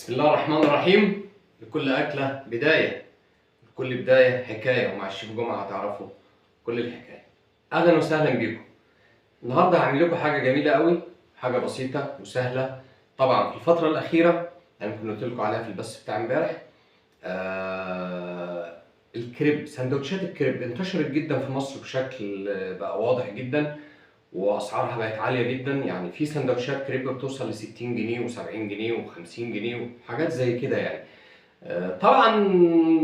بسم الله الرحمن الرحيم. لكل أكلة بداية، لكل بداية حكاية، ومع الشيف جمعة هتعرفوا كل الحكاية. أهلا وسهلا بيكم. النهاردة هعمل لكم حاجة جميلة قوي، حاجة بسيطة وسهلة. طبعا في الفترة الأخيرة أنا كنت قلت لكم عليها في البث بتاع امبارح. الكريب، سندوتشات الكريب انتشرت جدا في مصر بشكل بقى واضح جدا، واسعارها بقت عاليه جدا. يعني في سندوتشات كريب بتوصل ل 60 جنيه و70 جنيه و50 جنيه وحاجات زي كده يعني. طبعا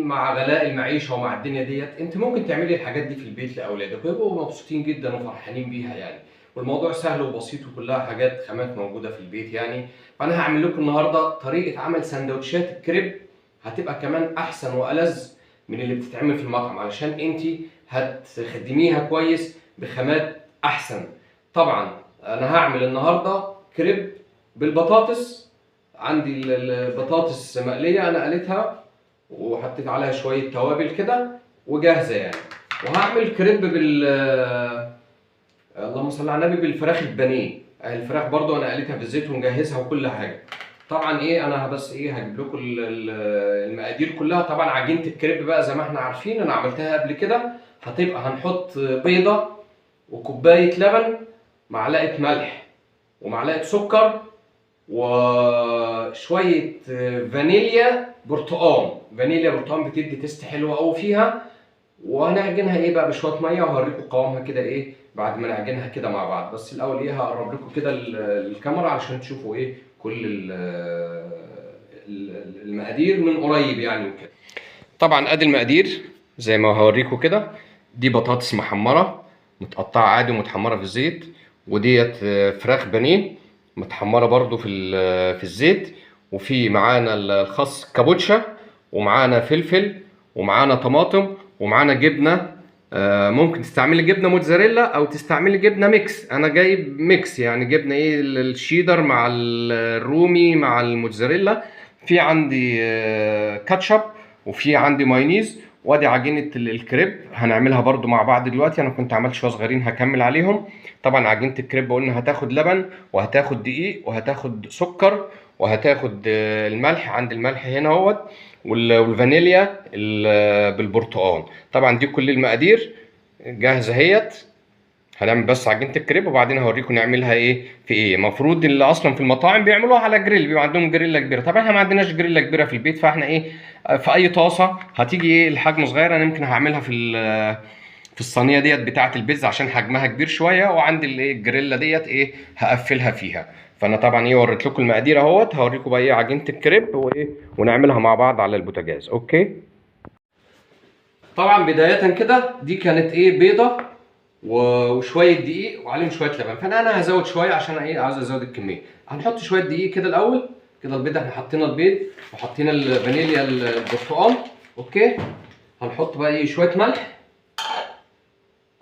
مع غلاء المعيشه ومع الدنيا ديت انت ممكن تعملي الحاجات دي في البيت لاولادك ويبقوا مبسوطين جدا وفرحانين بيها يعني. والموضوع سهل وبسيط وكلها حاجات خامات موجوده في البيت يعني. فانا هعمل لكم النهارده طريقه عمل سندوتشات الكريب، هتبقى كمان احسن والذ من اللي بتتعمل في المطعم، علشان انت هتخدميها كويس بخامات احسن. طبعا انا هعمل النهارده كريب بالبطاطس. عندي البطاطس مقليه، انا قليتها وحطيت عليها شويه توابل كده وجاهزه يعني. وهعمل كريب اللهم صل على النبي بالفراخ البانيه. الفراخ برضو انا قليتها في الزيت ومجهزها وكل حاجه. طبعا انا بس هجيب لكم المقادير كلها. طبعا عجينه الكريب بقى زي ما احنا عارفين انا عملتها قبل كده. هتبقى هنحط بيضه وكوبايه لبن، معلقه ملح ومعلقه سكر وشويه فانيليا برتقال. فانيليا برتقال بتدي تيست حلوه قوي فيها. وهنعجنها بقى بشويه ميه، وهوريكم قوامها كده بعد ما نعجنها كده مع بعض. بس الاول هقرب لكم كده الكاميرا علشان تشوفوا كل المقادير من قريب يعني وكده. طبعا ادي المقادير زي ما هوريكم كده. دي بطاطس محمره متقطعه عادي ومتحمره في الزيت، وديت فراخ بانيه متحمره برضو في الزيت، وفي معانا الخس كابوتشا، ومعانا فلفل، ومعانا طماطم، ومعانا جبنه. ممكن تستعملي جبنه موتزاريلا او تستعملي جبنه ميكس. انا جايب ميكس يعني جبنه الشيدر مع الرومي مع الموتزاريلا. في عندي كاتشب، وفي عندي مايونيز. وادي عجينه الكريب هنعملها برضو مع بعض دلوقتي. انا كنت عملت شويه صغيرين هكمل عليهم. طبعا عجينه الكريب قلنا هتاخد لبن وهتاخد دقيق وهتاخد سكر وهتاخد الملح. عند الملح هنا اهوت، والفانيليا بالبرتقال. طبعا دي كل المقادير جاهزه اهيت. هنعمل بس عجينه الكريب وبعدين هوريكم نعملها في المفروض اللي اصلا في المطاعم بيعملوها على جريل، بيبقى عندهم جريلا كبيره. طبعا احنا ما عندناش جريلا كبيره في البيت، فاحنا في اي طاسه هتيجي الحجم صغير. انا يمكن هعملها في الصينيه ديت بتاعه البيتزا عشان حجمها كبير شويه، وعندي الجريلا ديت هقفلها فيها. فانا طبعا وريت لكم المقادير اهوت. هوريكم بقى عجينه الكريب ونعملها مع بعض على البوتاجاز. اوكي. طبعا بدايه كده دي كانت بيضه وشويه دقيق وعليهم شويه لبن. فانا هزود شويه عشان عاوز ازود الكميه. هنحط شويه دقيق كده الاول. كده البيض احنا حطينا البيض وحطينا الفانيليا البرتقال. اوكي. هنحط بقى شويه ملح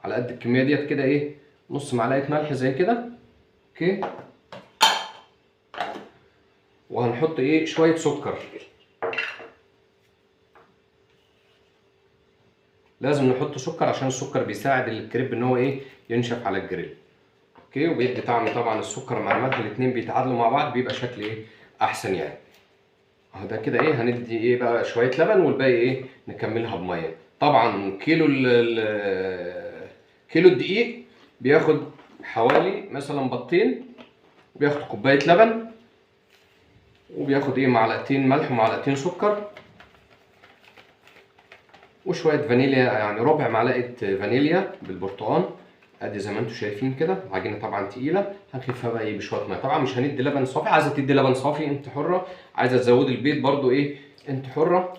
على قد الكميه ديت كده نص معلقه ملح زي كده. اوكي. وهنحط شويه سكر. لازم نحط سكر عشان السكر بيساعد الكريب ان هو ينشف على الجريل. اوكي. وبيدي طعم. طبعا السكر مع الملح الاثنين بيتعادلوا مع بعض بيبقى شكل احسن يعني. اهو ده كده هندي بقى شويه لبن، والباقي نكملها بميه. طبعا كيلو الدقيق بياخد حوالي مثلا بطين، بياخد كوبايه لبن، وبياخد معلقتين ملح ومعلقتين سكر وشويه فانيليا، يعني ربع معلقه فانيليا بالبرتقال. ادي زي ما انتم شايفين كده. العجينه طبعا تقيله، هنخفها بقى بشويه ميه. طبعا مش هندي لبن صافي، عايزه تدي لبن صافي انت حره، عايزه تزودي البيض برضو انت حره.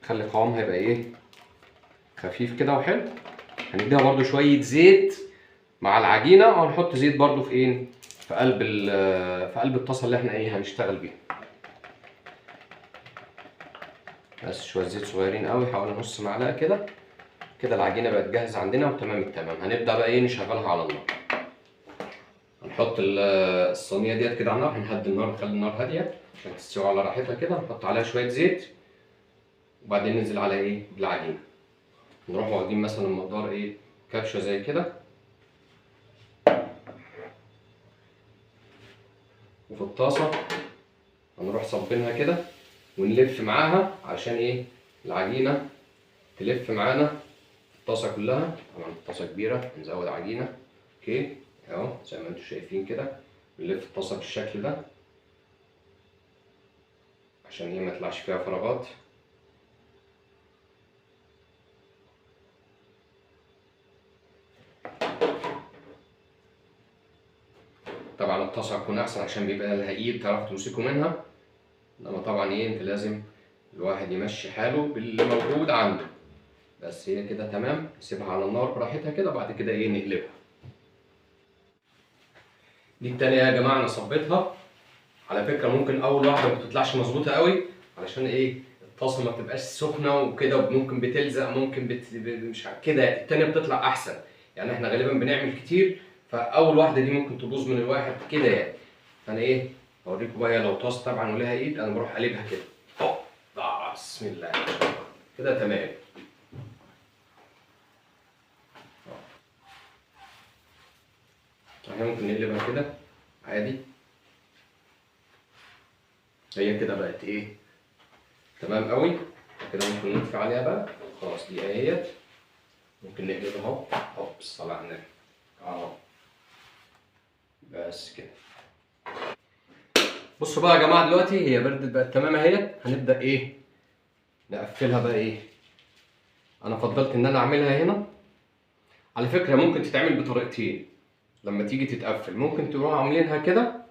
خلي قوامها يبقى خفيف كده وحلو. هنديها برضو شويه زيت مع العجينه، وهنحط زيت برضو في قلب الطاسه اللي احنا هنشتغل بيها. بس شويه زيت صغيرين قوي، حوالي نص معلقه كده. كده العجينه بقت جاهزه عندنا وتمام التمام. هنبدا بقى نشغلها على النار. هنحط الصينيه ديت كده على النار. هنهدي النار، نخلي النار هاديه عشان تستوي على راحتها كده. نحط عليها شويه زيت وبعدين ننزل على بالعجينه. نروح واخدين مثلا مقدار كبشه زي كده، وفي الطاسه هنروح صبينها كده ونلف معاها عشان ايه العجينه تلف معانا الطاسه كلها. طبعا الطاسه كبيره هنزود عجينه. اوكي اهو زي ما انتم شايفين كده بنلف الطاسه بالشكل ده عشان ايه ما يطلعش فيها فراغات. طبعا الطاسه هتكون احسن عشان بيبقى لها ايد تعرف تمسكوا منها، انما طبعا ايه انت لازم الواحد يمشي حاله باللي موجود عنده. بس هي كده تمام، نسيبها على النار براحتها كده، بعد كده ايه نقلبها. دي التانية يا جماعه انا صبيتها. على فكره ممكن اول واحده ما بتطلعش مظبوطه قوي علشان ايه الطاسه ما بتبقاش سخنه وكده، وممكن بتلزق، ممكن مش كده. التانية بتطلع احسن، يعني احنا غالبا بنعمل كتير، فاول واحده دي ممكن تبوظ من الواحد كده يعني. فانا ايه اوريكم بقى، لو طاسه طبعا ولها ايد انا بروح قلبها كده. هوب بسم الله كده تمام. احنا ممكن نقلبها كده عادي. هي كده بقت ايه تمام قوي كده. ممكن نطفي عليها بقى خلاص. دي اهيت ممكن نقلبها اهو. هوب الصلاة على النبي اهو. بس كده. بصوا بقى يا جماعه دلوقتي هي بردت بقت تمام اهيت. هنبدا ايه نقفلها بقى. ايه انا فضلت ان انا اعملها هنا. على فكره ممكن تتعمل بطريقتين. لما تيجي تتقفل ممكن تروحوا عاملينها كده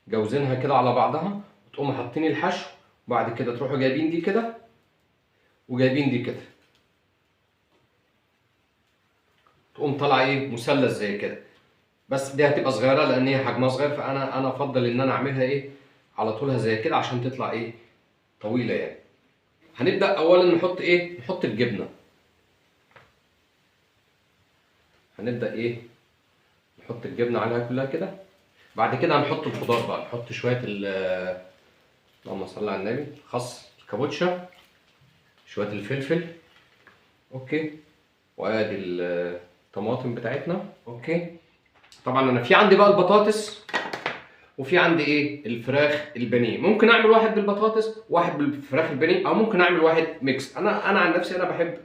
جوزينها كده على بعضها وتقوموا حاطين الحشو، وبعد كده تروحوا جايبين دي كده وجايبين دي كده، تقوم طالعه ايه مثلث زي كده. بس دي هتبقى صغيره لان هي حجمها صغير، فانا افضل ان انا اعملها ايه على طولها زي كده عشان تطلع ايه طويله يعني. هنبدا اولا نحط ايه نحط الجبنه. هنبدا ايه نحط الجبنه عليها كلها كده. بعد كده هنحط الخضار بقى، نحط شويه اللهم صل على النبي خس الكابوتشا، شويه الفلفل اوكي، وادي الطماطم بتاعتنا اوكي. طبعا انا في عندي بقى البطاطس وفي عندي ايه الفراخ البانيه. ممكن اعمل واحد بالبطاطس واحد بالفراخ البانيه، او ممكن اعمل واحد ميكس. انا عن نفسي انا بحب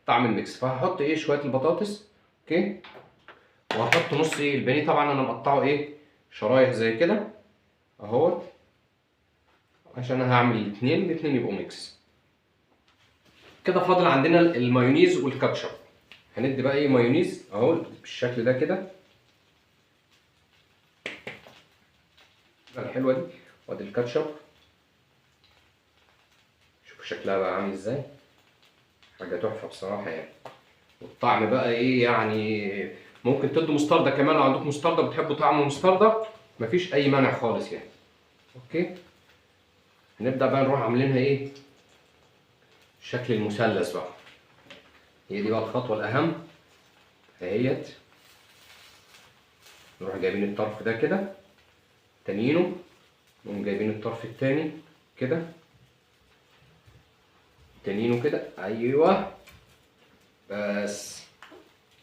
طعم الميكس، فهحط ايه شويه البطاطس اوكي، وهحط نص ايه البانيه. طبعا انا مقطعه ايه شرايح زي كده اهوت عشان انا هعمل الاثنين يبقوا ميكس كده. فاضل عندنا المايونيز والكاتشب. هندي بقى ايه مايونيز اهو بالشكل ده كده الحلوه دي، وادي الكاتشب شوفوا شكلها بقى عامل ازاي. حاجه تحفه بصراحه يعني. والطعم بقى ايه يعني ممكن تدوا مستردة كمان لو عندكم مستردة بتحبوا طعم المستردة مفيش اي مانع خالص يعني اوكي. هنبدا بقى نروح عاملينها ايه شكل المثلث بقى. هي دي بقى الخطوه الاهم اهيت. نروح جايبين الطرف ده كده تانيينه، نقوم جايبين الطرف التاني كده تانيينه كده ايوه. بس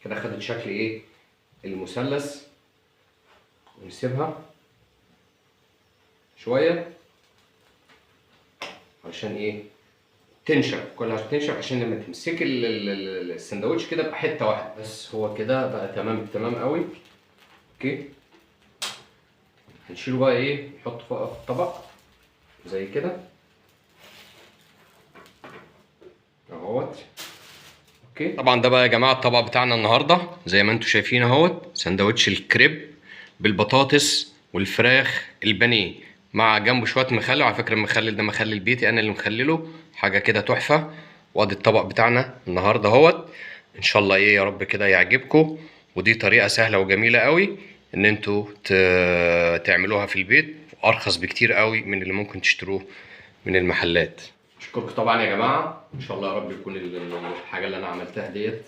كده خدت شكل ايه المثلث. ونسيبها شويه عشان ايه تنشف كلها، تنشف عشان لما تمسك السندوتش كده يبقى حته واحده. بس هو كده بقى تمام تمام قوي اوكي. هنشيله بقى ايه نحطه فوق في الطبق زي كده اهوت اوكي. طبعا ده بقى يا جماعه الطبق بتاعنا النهارده زي ما انتم شايفين اهوت، سندوتش الكريب بالبطاطس والفراخ البانيه مع جنبه شويه مخلل. على فكره المخلل ده مخلل بيتي انا اللي مخلله، حاجه كده تحفه. وادي الطبق بتاعنا النهارده اهوت. ان شاء الله ايه يا رب كده يعجبكم. ودي طريقه سهله وجميله قوي ان انتوا تعملوها في البيت، وارخص بكتير قوي من اللي ممكن تشتروه من المحلات. اشكركم طبعا يا جماعه. ان شاء الله يا رب يكون الحاجه اللي انا عملتها ديت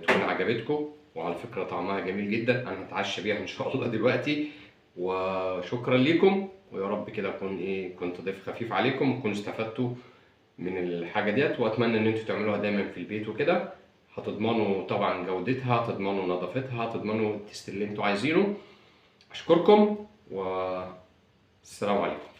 تكون عجبتكم. وعلى فكره طعمها جميل جدا، انا هتعشى بيها ان شاء الله دلوقتي. وشكرا ليكم، ويا رب كده اكون ايه كنت ضيف خفيف عليكم وتكونوا استفدتوا من الحاجه ديت. واتمنى ان انتوا تعملوها دايما في البيت وكده. هتضمنوا طبعا جودتها، هتضمنوا نظافتها، هتضمنوا التست اللي انتوا عايزينه. اشكركم والسلام عليكم.